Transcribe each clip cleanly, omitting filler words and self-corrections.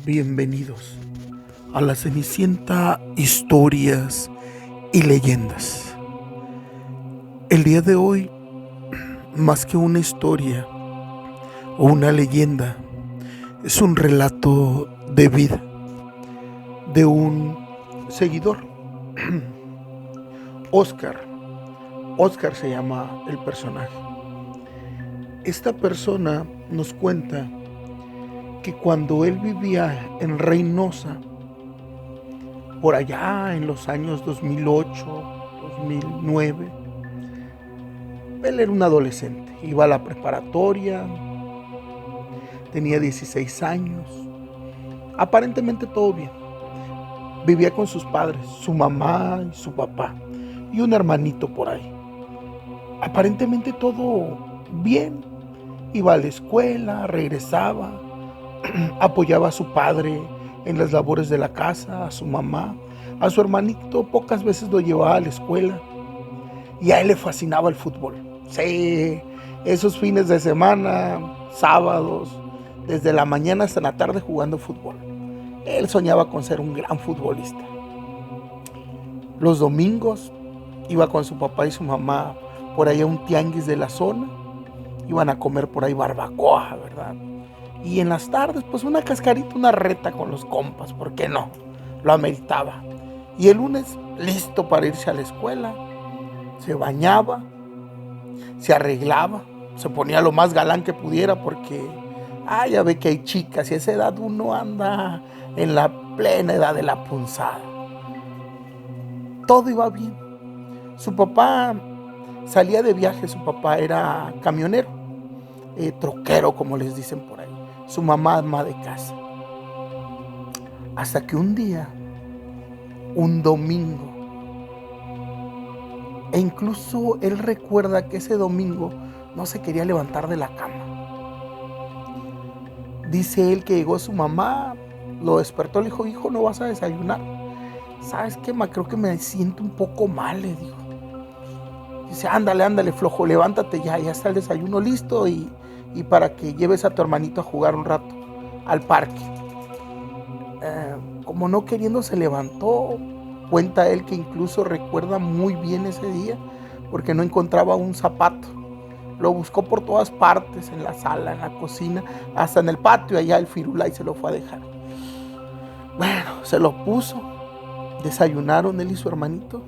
Bienvenidos a la Cenicienta Historias y Leyendas. El día de hoy, más que una historia o una leyenda, es un relato de vida de un seguidor. Oscar. Oscar se llama el personaje. Esta persona nos cuenta que cuando él vivía en Reynosa, por allá en los años 2008, 2009, él era un adolescente, iba a la preparatoria, tenía 16 años, aparentemente todo bien. Vivía con sus padres, su mamá y su papá, y un hermanito por ahí. Aparentemente todo bien, iba a la escuela, regresaba, apoyaba a su padre en las labores de la casa, a su mamá, a su hermanito pocas veces lo llevaba a la escuela y a él le fascinaba el fútbol. Sí, esos fines de semana, sábados, desde la mañana hasta la tarde jugando fútbol. Él soñaba con ser un gran futbolista. Los domingos iba con su papá y su mamá por ahí a un tianguis de la zona, iban a comer por ahí barbacoa, ¿verdad? Y en las tardes, pues una cascarita, una reta con los compas, ¿por qué no? Lo ameritaba. Y el lunes, listo para irse a la escuela, se bañaba, se arreglaba, se ponía lo más galán que pudiera porque, ya ve que hay chicas y a esa edad uno anda en la plena edad de la punzada. Todo iba bien. Su papá salía de viaje, su papá era camionero, troquero como les dicen por ahí. Su mamá ama de casa. Hasta que un día, un domingo, e incluso él recuerda que ese domingo no se quería levantar de la cama. Dice él que llegó su mamá, lo despertó, le dijo, hijo, ¿no vas a desayunar? ¿Sabes qué, ma? Creo que me siento un poco mal, le dijo. Dice, ándale, flojo, levántate ya está el desayuno listo y para que lleves a tu hermanito a jugar un rato al parque. Como no queriendo se levantó. Cuenta él que incluso recuerda muy bien ese día porque no encontraba un zapato. Lo buscó por todas partes, en la sala, en la cocina, hasta en el patio, allá el firulai se lo fue a dejar. Bueno, se lo puso, desayunaron él y su hermanito.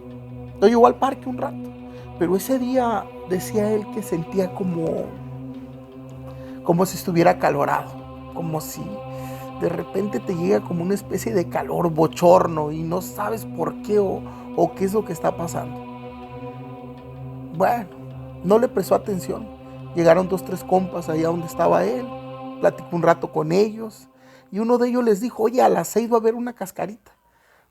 Lo llevó al parque un rato, pero ese día decía él que sentía como si estuviera acalorado, como si de repente te llega como una especie de calor bochorno y no sabes por qué o qué es lo que está pasando. Bueno, no le prestó atención. Llegaron 2, 3 compas allá donde estaba él, platicó un rato con ellos y uno de ellos les dijo, oye, a las 6 va a haber una cascarita.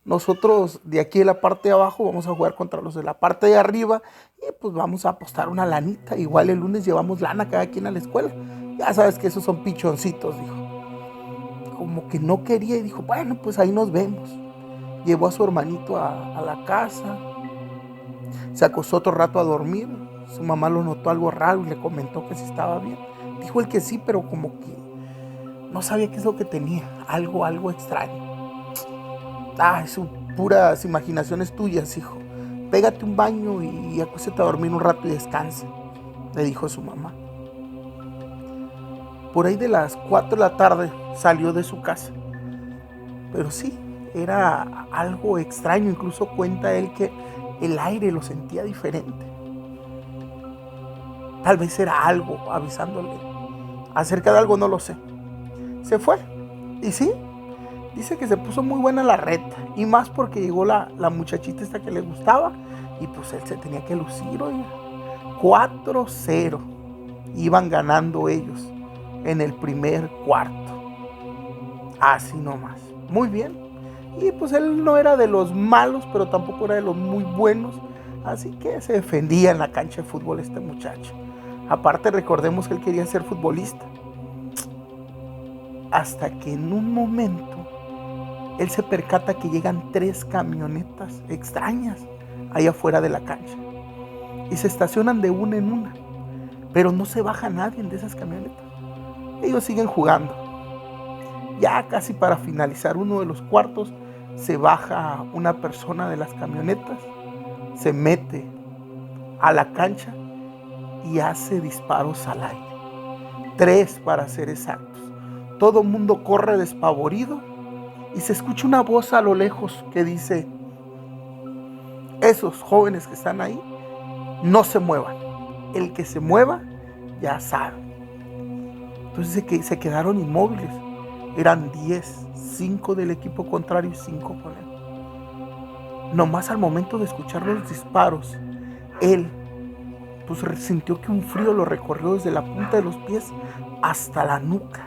Nosotros de aquí de la parte de abajo vamos a jugar contra los de la parte de arriba y pues vamos a apostar una lanita. Igual el lunes llevamos lana cada quien a la escuela. Ya sabes que esos son pichoncitos, dijo. Como que no quería y dijo, bueno, pues ahí nos vemos. Llevó a su hermanito a la casa, se acostó otro rato a dormir. Su mamá lo notó algo raro y le comentó que sí estaba bien. Dijo él que sí, pero como que no sabía qué es lo que tenía, algo extraño. Son puras imaginaciones tuyas, hijo. Pégate un baño y acuéstate a dormir un rato y descansa, le dijo su mamá. Por ahí de las 4 de la tarde salió de su casa. Pero sí, era algo extraño. Incluso cuenta él que el aire lo sentía diferente. Tal vez era algo avisándole acerca de algo, no lo sé. Se fue. Y sí, dice que se puso muy buena la reta. Y más porque llegó la muchachita esta que le gustaba. Y pues él se tenía que lucir, oiga. 4-0 iban ganando ellos en el primer cuarto. Así nomás. Muy bien. Y pues él no era de los malos, pero tampoco era de los muy buenos. Así que se defendía en la cancha de fútbol este muchacho. Aparte, recordemos que él quería ser futbolista. Hasta que en un momento él se percata que llegan 3 camionetas extrañas allá afuera de la cancha. Y se estacionan de una en una. Pero no se baja nadie de esas camionetas. Ellos siguen jugando. Ya casi para finalizar uno de los cuartos, se baja una persona de las camionetas, se mete a la cancha y hace disparos al aire. 3 para ser exactos. Todo el mundo corre despavorido y se escucha una voz a lo lejos que dice: esos jóvenes que están ahí, no se muevan. El que se mueva ya sabe. Entonces se quedaron inmóviles. Eran 10, 5 del equipo contrario y 5 con él. Nomás al momento de escuchar los disparos, él pues sintió que un frío lo recorrió desde la punta de los pies hasta la nuca.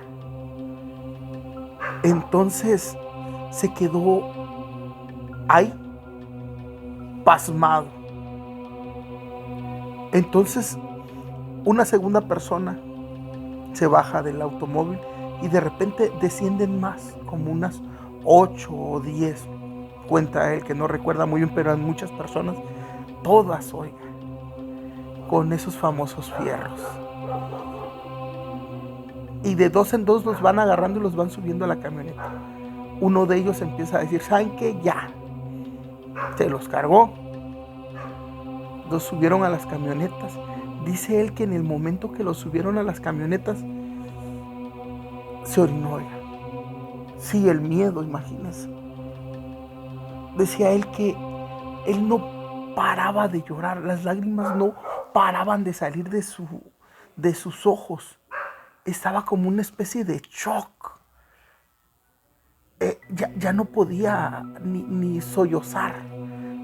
Entonces se quedó ahí, pasmado. Entonces una segunda persona se baja del automóvil y de repente descienden más, como unas 8 o 10. Cuenta él, que no recuerda muy bien, pero eran muchas personas, todas, oiga, con esos famosos fierros. Y de dos en dos los van agarrando y los van subiendo a la camioneta. Uno de ellos empieza a decir: ¿saben qué? Ya. Se los cargó. Los subieron a las camionetas. Dice él que en el momento que los subieron a las camionetas, se orinó, oiga. Sí, el miedo, imagínense. Decía él que él no paraba de llorar, las lágrimas no paraban de salir de sus ojos. Estaba como una especie de shock. Ya no podía ni sollozar,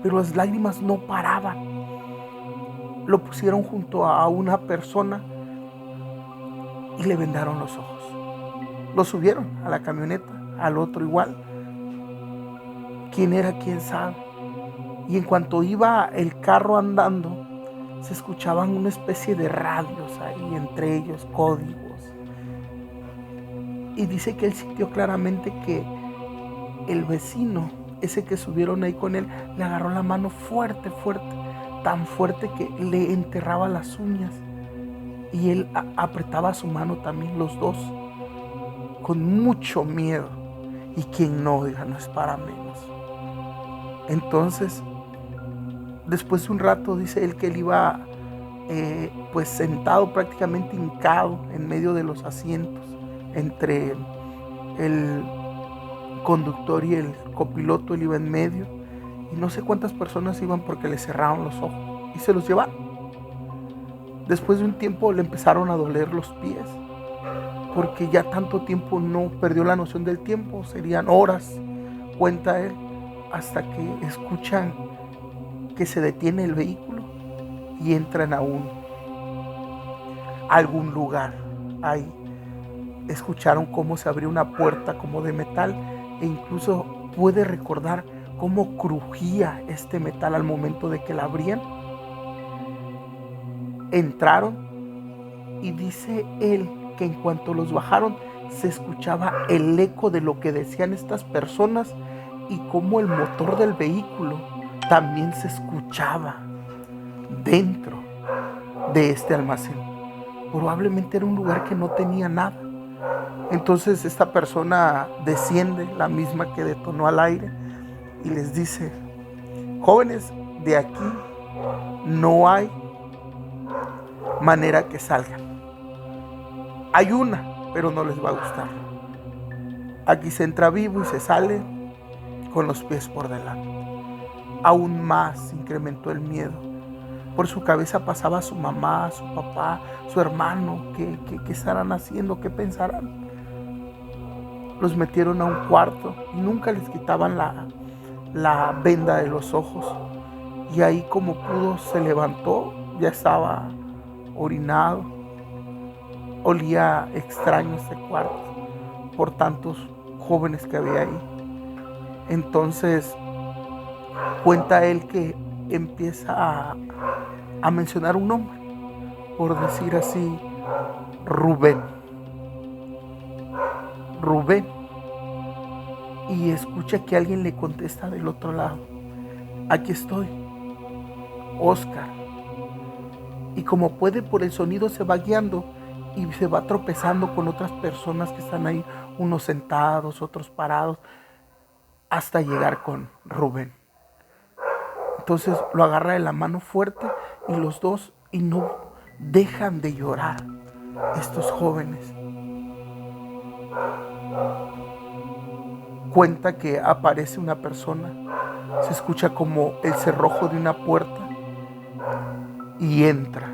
pero las lágrimas no paraban. Lo pusieron junto a una persona y le vendaron los ojos. Lo subieron a la camioneta, al otro igual. ¿Quién era? ¿Quién sabe? Y en cuanto iba el carro andando, se escuchaban una especie de radios ahí, entre ellos códigos. Y dice que él sintió claramente que el vecino, ese que subieron ahí con él, le agarró la mano fuerte, tan fuerte que le enterraba las uñas. Y él apretaba su mano también, los dos, con mucho miedo. Y quien no, oiga, no es para menos. Entonces, después de un rato, dice él que él iba pues sentado, prácticamente hincado en medio de los asientos, entre el conductor y el copiloto. Él iba en medio y no sé cuántas personas iban porque le cerraron los ojos y se los llevaron. Después de un tiempo le empezaron a doler los pies porque ya tanto tiempo no perdió la noción del tiempo, serían horas, cuenta él, hasta que escuchan que se detiene el vehículo y entran a algún lugar. Ahí escucharon cómo se abrió una puerta como de metal e incluso puede recordar cómo crujía este metal al momento de que la abrían. Entraron y dice él que en cuanto los bajaron se escuchaba el eco de lo que decían estas personas y cómo el motor del vehículo también se escuchaba dentro de este almacén. Probablemente era un lugar que no tenía nada. Entonces esta persona desciende, la misma que detonó al aire, y les dice: jóvenes, de aquí no hay manera que salgan. Hay una, pero no les va a gustar. Aquí se entra vivo y se sale con los pies por delante. Aún más incrementó el miedo. Por su cabeza pasaba su mamá, su papá, su hermano. ¿Qué estarán haciendo? ¿Qué pensarán? Los metieron a un cuarto y nunca les quitaban la venda de los ojos. Y ahí, como pudo, se levantó. Ya estaba orinado. Olía extraño este cuarto por tantos jóvenes que había ahí. Entonces cuenta él que empieza a mencionar un nombre, por decir así, Rubén. Y escucha que alguien le contesta del otro lado: aquí estoy, Oscar. Y como puede, por el sonido se va guiando y se va tropezando con otras personas que están ahí. unos sentados, otros parados, hasta llegar con Rubén. Entonces lo agarra de la mano fuerte y los dos, y no dejan de llorar estos jóvenes. Cuenta que aparece una persona, se escucha como el cerrojo de una puerta y entra.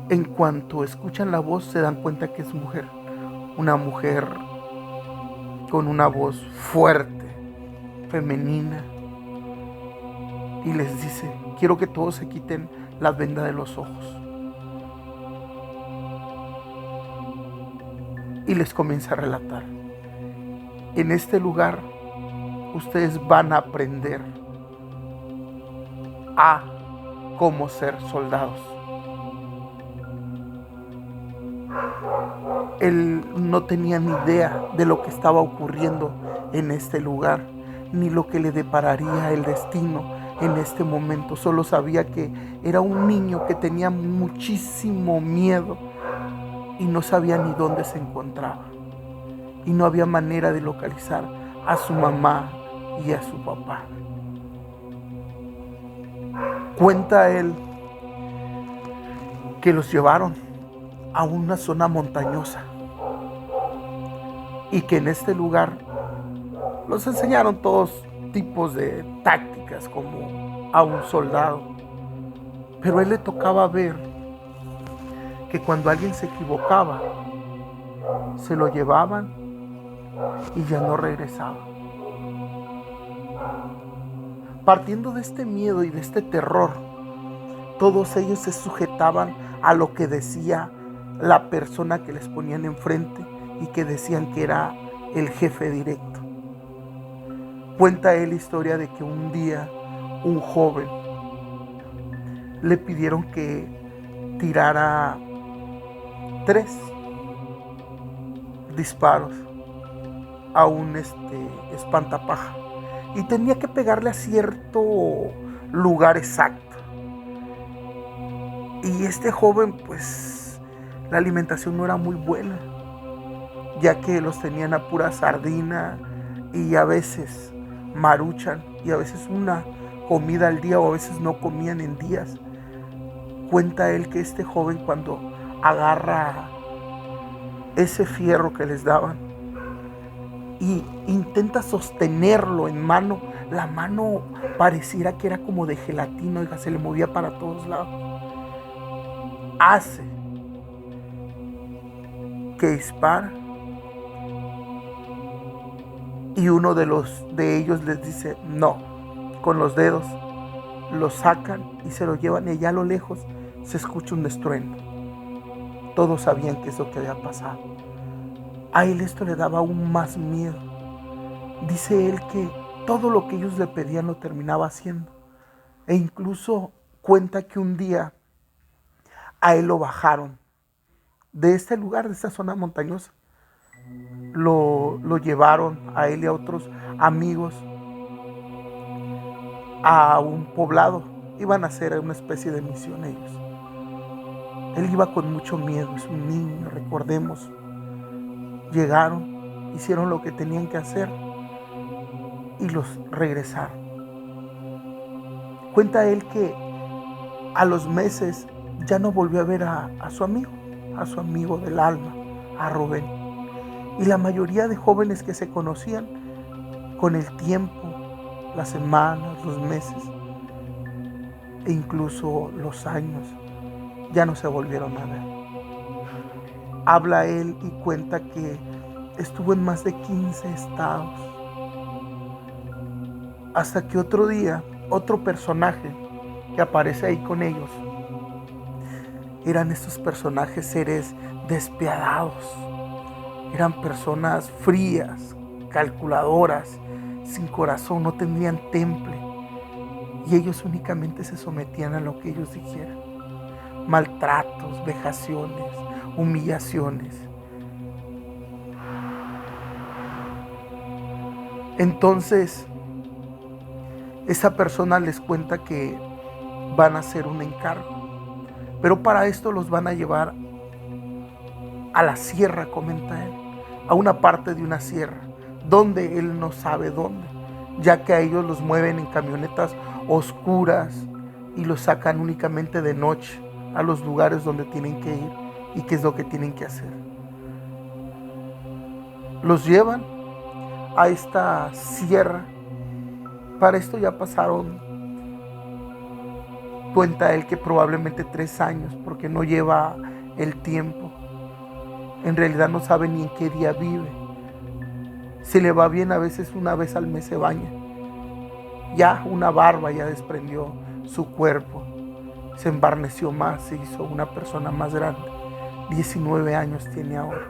En cuanto escuchan la voz, se dan cuenta que es mujer, una mujer con una voz fuerte, femenina, y les dice: quiero que todos se quiten la venda de los ojos. Y les comienza a relatar: en este lugar ustedes van a aprender a cómo ser soldados. Él no tenía ni idea de lo que estaba ocurriendo en este lugar, ni lo que le depararía el destino en este momento. Solo sabía que era un niño que tenía muchísimo miedo y no sabía ni dónde se encontraba. Y no había manera de localizar a su mamá y a su papá. Cuenta él que los llevaron a una zona montañosa y que en este lugar los enseñaron todos tipos de tácticas como a un soldado. Pero a él le tocaba ver que cuando alguien se equivocaba, se lo llevaban y ya no regresaba. Partiendo de este miedo y de este terror, todos ellos se sujetaban a lo que decía la persona que les ponían enfrente y que decían que era el jefe directo. Cuenta él la historia de que un día un joven le pidieron que tirara 3 disparos a un espantapaja y tenía que pegarle a cierto lugar exacto. Y este joven, pues la alimentación no era muy buena, ya que los tenían a pura sardina y a veces maruchan y a veces una comida al día, o a veces no comían en días. Cuenta él que este joven, cuando agarra ese fierro que les daban y intenta sostenerlo en mano, la mano pareciera que era como de gelatina, oiga, se le movía para todos lados. Hace que dispara y uno de ellos les dice no, con los dedos lo sacan y se lo llevan, y allá a lo lejos se escucha un estruendo. Todos sabían que es lo que había pasado. A él esto le daba aún más miedo. Dice él que todo lo que ellos le pedían lo terminaba haciendo, e incluso cuenta que un día a él lo bajaron de este lugar, de esta zona montañosa. Lo llevaron a él y a otros amigos a un poblado. Iban a hacer una especie de misión ellos. Él iba con mucho miedo, es un niño, recordemos. Llegaron, hicieron lo que tenían que hacer y los regresaron. Cuenta él que a los meses ya no volvió a ver a su amigo del alma, a Rubén. Y la mayoría de jóvenes que se conocían, con el tiempo, las semanas, los meses e incluso los años, ya no se volvieron a ver. Habla él y cuenta que estuvo en más de 15 estados, hasta que otro día, otro personaje que aparece ahí con ellos, eran estos personajes seres despiadados, eran personas frías, calculadoras, sin corazón, no tenían temple, y ellos únicamente se sometían a lo que ellos dijeran. Maltratos, vejaciones, humillaciones. Entonces, esa persona les cuenta que van a hacer un encargo, pero para esto los van a llevar a la sierra, comenta él, a una parte de una sierra, donde él no sabe dónde, ya que a ellos los mueven en camionetas oscuras y los sacan únicamente de noche a los lugares donde tienen que ir y qué es lo que tienen que hacer. Los llevan a esta sierra. Para esto ya pasaron, cuenta él, que probablemente 3 años, porque no lleva el tiempo. En realidad no sabe ni en qué día vive. Si le va bien, a veces una vez al mes se baña. Ya una barba ya desprendió su cuerpo. Se embarneció más, se hizo una persona más grande. 19 años tiene ahora.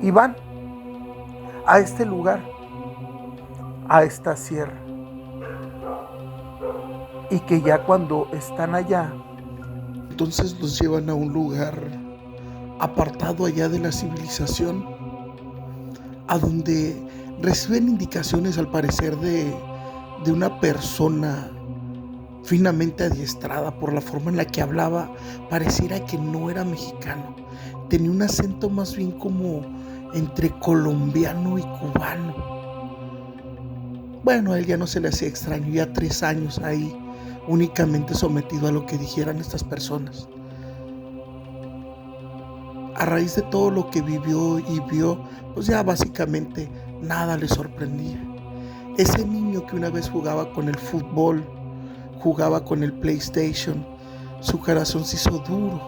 Y van a este lugar, a esta sierra. Y que ya cuando están allá, entonces los llevan a un lugar apartado allá de la civilización, a donde reciben indicaciones, al parecer, de una persona finamente adiestrada. Por la forma en la que hablaba, pareciera que no era mexicano. Tenía un acento más bien como entre colombiano y cubano. Bueno, a él ya no se le hacía extraño, ya 3 años ahí, únicamente sometido a lo que dijeran estas personas. A raíz de todo lo que vivió y vio, pues ya básicamente nada le sorprendía. Ese niño que una vez jugaba con el fútbol, jugaba con el PlayStation, su corazón se hizo duro.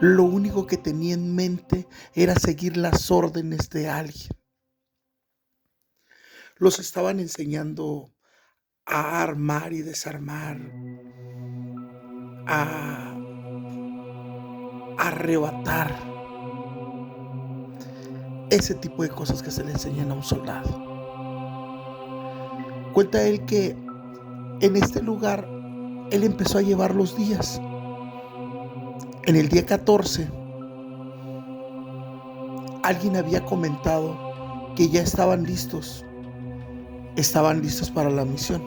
Lo único que tenía en mente era seguir las órdenes de alguien. Los estaban enseñando a armar y desarmar, a arrebatar, ese tipo de cosas que se le enseñan a un soldado. Cuenta él que en este lugar él empezó a llevar los días. En el día 14, alguien había comentado que ya estaban listos para la misión.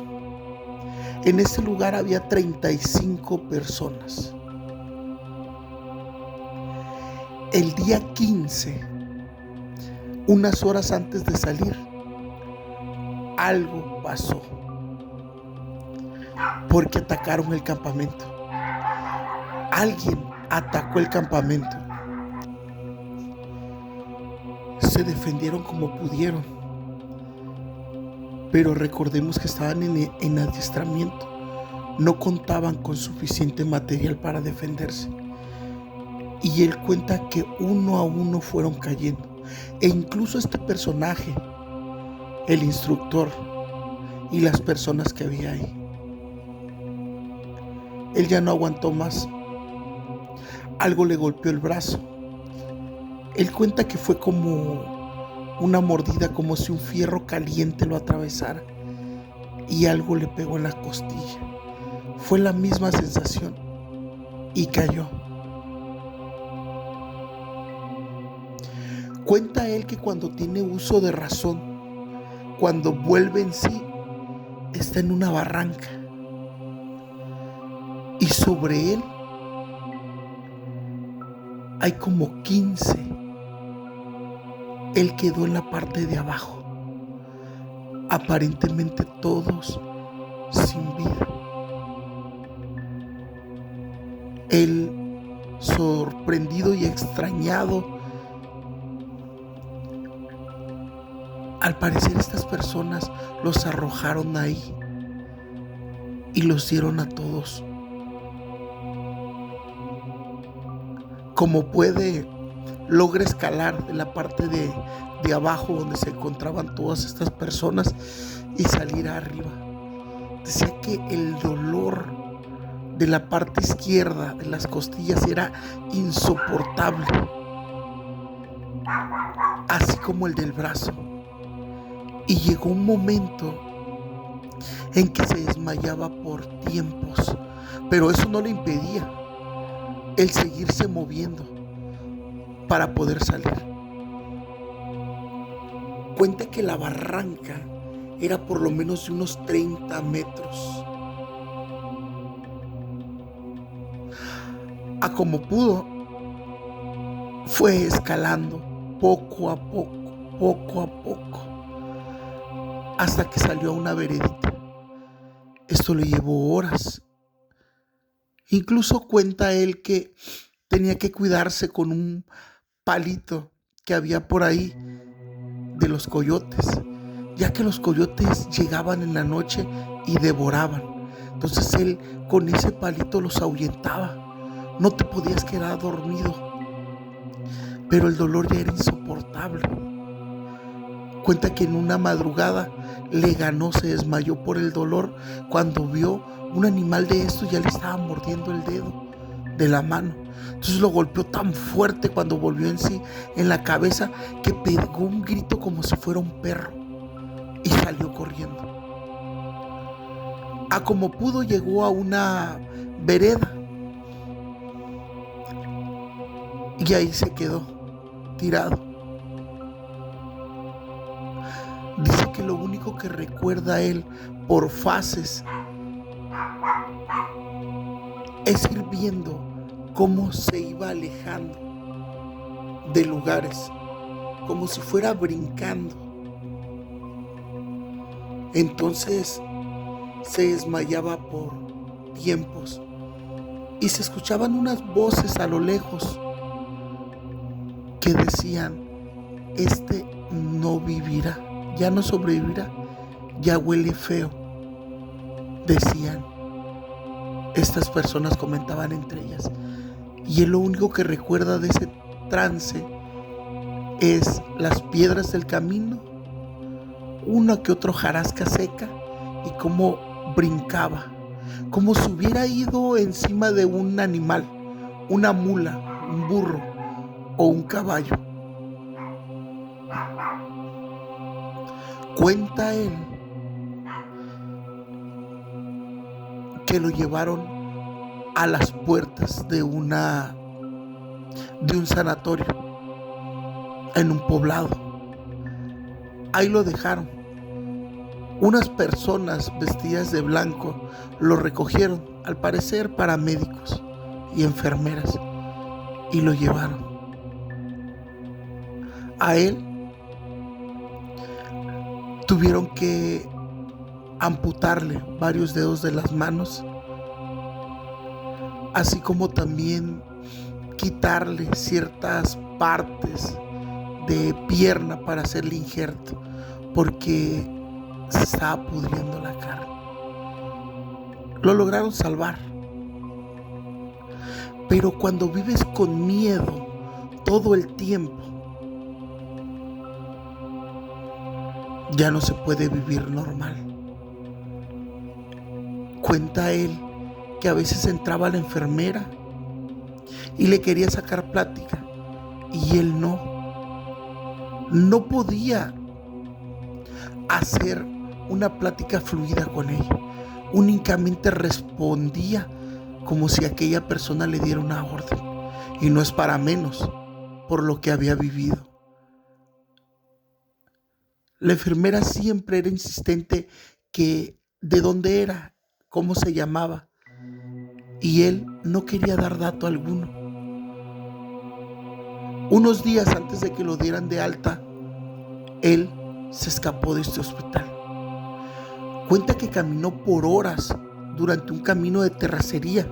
En este lugar había 35 personas. El día 15, unas horas antes de salir, algo pasó, porque atacaron el campamento. Alguien atacó el campamento. Se defendieron como pudieron, pero recordemos que estaban en adiestramiento. No contaban con suficiente material para defenderse. Y él cuenta que uno a uno fueron cayendo. E incluso este personaje, el instructor y las personas que había ahí. Él ya no aguantó más. Algo le golpeó el brazo. Él cuenta que fue como una mordida, como si un fierro caliente lo atravesara y algo le pegó en la costilla. Fue la misma sensación y cayó. Cuenta él que cuando tiene uso de razón, cuando vuelve en sí, está en una barranca y sobre él hay como 15. Él quedó en la parte de abajo, aparentemente todos sin vida. Él, sorprendido y extrañado, al parecer estas personas los arrojaron ahí y los dieron a todos. Como puede, logra escalar de la parte de abajo donde se encontraban todas estas personas y salir arriba. Decía que el dolor de la parte izquierda de las costillas era insoportable, así como el del brazo. Y llegó un momento en que se desmayaba por tiempos, pero eso no le impedía el seguirse moviendo para poder salir. Cuenta que la barranca era por lo menos de unos 30 metros. A como pudo, fue escalando poco a poco, hasta que salió a una veredita. Esto le llevó horas. Incluso cuenta él que tenía que cuidarse con un palito que había por ahí de los coyotes, ya que los coyotes llegaban en la noche y devoraban. Entonces él con ese palito los ahuyentaba. No te podías quedar dormido, pero el dolor ya era insoportable. Cuenta que en una madrugada le ganó, se desmayó por el dolor cuando vio un animal de estos, ya le estaba mordiendo el dedo de la mano. Entonces lo golpeó tan fuerte cuando volvió en sí, en la cabeza, que pegó un grito como si fuera un perro y salió corriendo. A como pudo llegó a una vereda y ahí se quedó tirado. Dice que lo único que recuerda él por fases es ir viendo cómo se iba alejando de lugares, como si fuera brincando. Entonces se desmayaba por tiempos y se escuchaban unas voces a lo lejos que decían: este no vivirá, ya no sobrevivirá, ya huele feo. Decían, estas personas comentaban entre ellas. Y él lo único que recuerda de ese trance es las piedras del camino, una que otra hojarasca seca, y cómo brincaba, como si hubiera ido encima de un animal, una mula, un burro o un caballo. Cuenta él que lo llevaron a las puertas de un sanatorio en un poblado. Ahí lo dejaron. Unas personas vestidas de blanco lo recogieron, al parecer paramédicos y enfermeras, y lo llevaron. A él tuvieron que amputarle varios dedos de las manos, así como también quitarle ciertas partes de pierna para hacerle injerto, porque se estaba pudriendo la carne. Lo lograron salvar, pero cuando vives con miedo todo el tiempo, ya no se puede vivir normal. Cuenta él que a veces entraba la enfermera y le quería sacar plática, y él no podía hacer una plática fluida con ella. Únicamente respondía como si aquella persona le diera una orden, y no es para menos por lo que había vivido. La enfermera siempre era insistente que de dónde era, cómo se llamaba, y él no quería dar dato alguno. Unos días antes de que lo dieran de alta, él se escapó de este hospital. Cuenta que caminó por horas durante un camino de terracería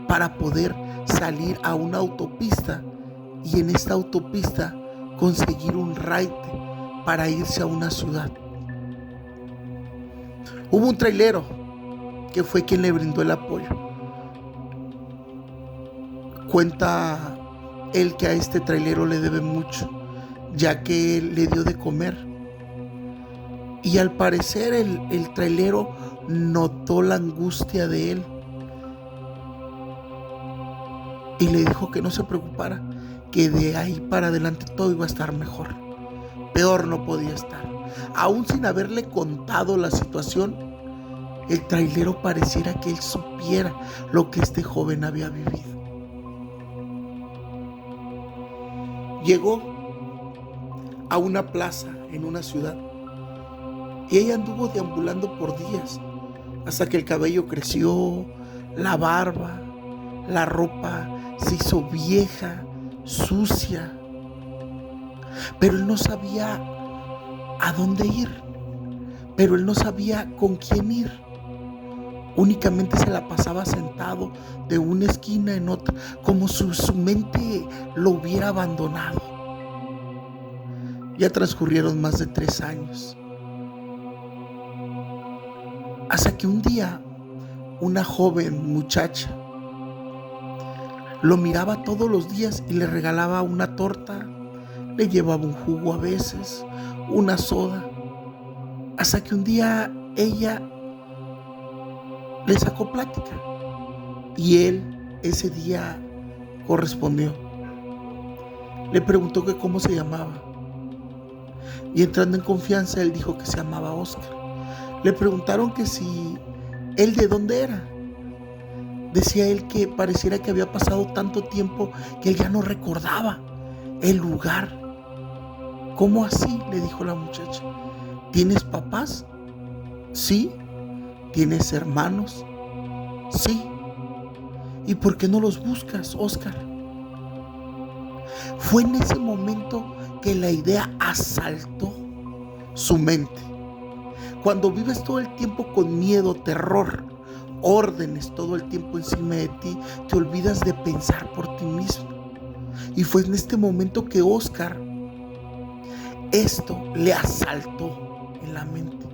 para poder salir a una autopista, y en esta autopista conseguir un raite para irse a una ciudad. Hubo un trailero que fue quien le brindó el apoyo. Cuenta él que a este trailero le debe mucho, ya que él le dio de comer. Y al parecer el trailero notó la angustia de él y le dijo que no se preocupara, que de ahí para adelante todo iba a estar mejor. Peor no podía estar. Aún sin haberle contado la situación, el trailero pareciera que él supiera lo que este joven había vivido. Llegó a una plaza en una ciudad y ella anduvo deambulando por días, hasta que el cabello creció, la barba, la ropa se hizo vieja, sucia, pero él no sabía a dónde ir, pero él no sabía con quién ir. Únicamente se la pasaba sentado de una esquina en otra, como si su mente lo hubiera abandonado. Ya transcurrieron más de 3 años, hasta que un día una joven muchacha lo miraba todos los días y le regalaba una torta, le llevaba un jugo a veces, una soda, hasta que un día ella le sacó plática y él ese día correspondió. Le preguntó que cómo se llamaba y entrando en confianza él dijo que se llamaba Oscar. Le preguntaron que si él de dónde era. Decía él que pareciera que había pasado tanto tiempo que él ya no recordaba el lugar. ¿Cómo así?, le dijo la muchacha. ¿Tienes papás? Sí. ¿Tienes hermanos? Sí. ¿Y por qué no los buscas, Oscar? Fue en ese momento que la idea asaltó su mente. Cuando vives todo el tiempo con miedo, terror, órdenes todo el tiempo encima de ti, te olvidas de pensar por ti mismo. Y fue en este momento que Oscar, esto le asaltó en la mente.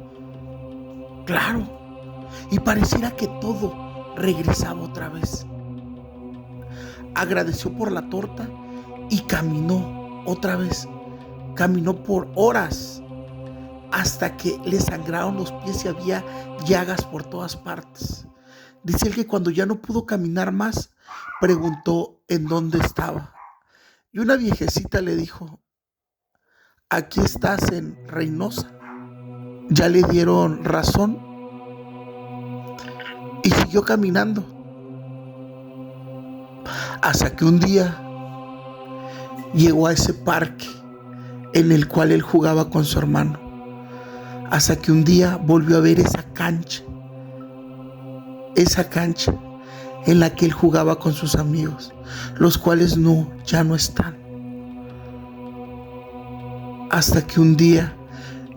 Claro, y pareciera que todo regresaba otra vez. Agradeció por la torta y caminó otra vez. Caminó por horas hasta que le sangraron los pies y había llagas por todas partes. Dice él que cuando ya no pudo caminar más, preguntó en dónde estaba. Y una viejecita le dijo: aquí estás en Reynosa. Ya le dieron razón. Y siguió caminando. Hasta que un día llegó a ese parque en el cual él jugaba con su hermano. Hasta que un día volvió a ver esa cancha en la que él jugaba con sus amigos, los cuales ya no están. Hasta que un día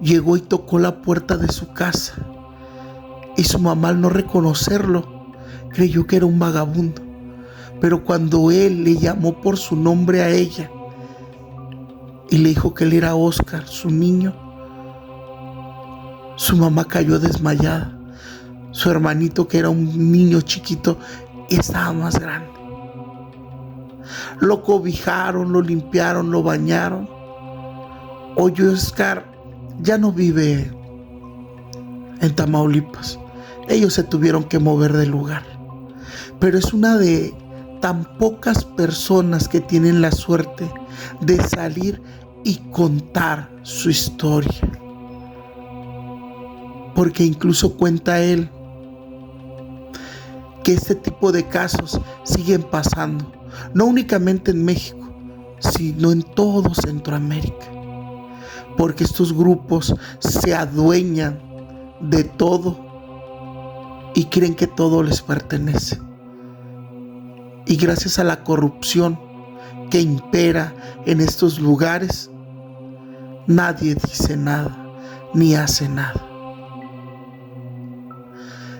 llegó y tocó la puerta de su casa y su mamá, al no reconocerlo, creyó que era un vagabundo. Pero cuando él le llamó por su nombre a ella y le dijo que él era Oscar, su niño, su mamá cayó desmayada. Su hermanito, que era un niño chiquito, estaba más grande. Lo cobijaron, lo limpiaron, lo bañaron. Hoy Oscar ya no vive en Tamaulipas. Ellos se tuvieron que mover del lugar. Pero es una de tan pocas personas que tienen la suerte de salir y contar su historia. Porque incluso cuenta él que este tipo de casos siguen pasando, no únicamente en México, sino en todo Centroamérica. Porque estos grupos se adueñan de todo y creen que todo les pertenece. Y gracias a la corrupción que impera en estos lugares, nadie dice nada ni hace nada.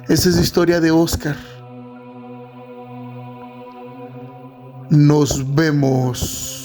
Esa es la historia de Oscar. Nos vemos.